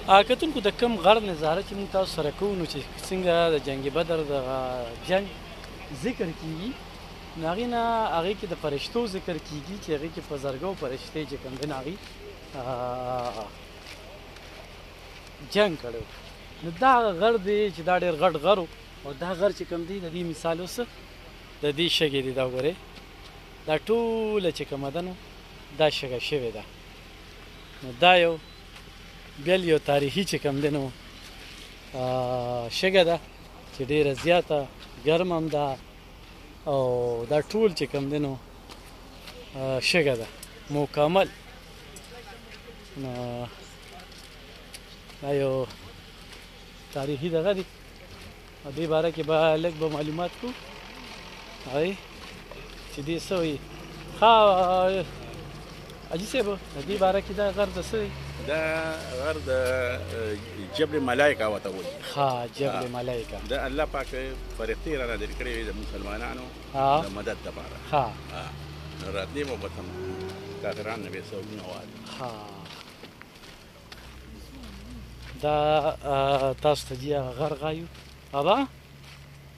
کتونکو د کوم غر نظاره چې موږ تاسو سره کوو نو چې څنګه د جنګ بدر دغه جنګ ذکر کیږي نو هغې نه هغې کې د فرشتو ذکر کیږي چې هغې کې بزرګو فرشتې چې کوم دی نو هغې جنګ کړی نو دا غر دی چې دا ډېر غټ غر و او دا غر چې کوم دی د دې مثال اوس د دې شګې دی دا وګورئ دا ټوله چې کومه ده نو دا شګه شوې ده نو دا یو بل یو تاریخي چې کوم دی نو شګه ده چې ډېره زیاته ګرم هم ده او دا ټول چې کوم دی نو شګه ده مکمل نو دا یو تاریخي دغه دی او دې باره کې به لږ به معلومات کوو هغې چې دې څه وایي ښه حاجي صاحب د دې باره کې دا غر د څه دی دا غر د جبل ملایکه ورته وایي ښه جبل ملایکه د الله پاک فرښتې را نازلې کړې وې د مسلمانانو د مدد دپاره ښه راتلې به ورته کافران نه به څوکونه وهل ښه دا تاسو ته دي هغه غر غایو ابا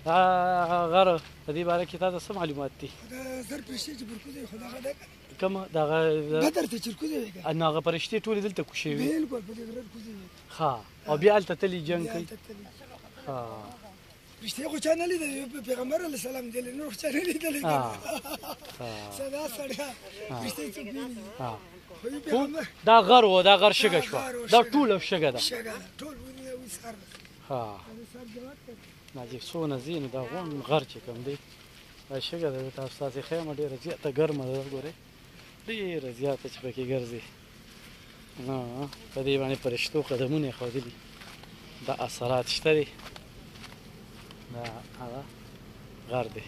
دا غر د دې باره کې تا ته څه معلومات دي دا زر پرشتې چې برکوزه خو دغه ده کومه دغه بدر ته چې کوزه وي نو هغه فرشتې ټولې دلته کوشې وي بالکل په دې غر کوزه وي ښه او بیا هلته تللي جنګ کوي ښه رښتیا خو چا نه لیدلی پیغمبر علیه السلام دی نور چا نه لیدلی ساده سړی رښتیا څوک ویني دا غر و دا غر شګه شوه دا ټوله شګه ده ټول ونیو اوس هر ښه ناجي څونه ځي نو دا غون غر چې کوم دی دا شګه ده تاسو تاسې ښیم ډېره زیاته ګرمه ده ګورئ ډېره زیاته چې پکې ګرځي نو په دې باندې فرشتو قدمونه یې ښودلي دا اثرات شته دي دا هغه غر دی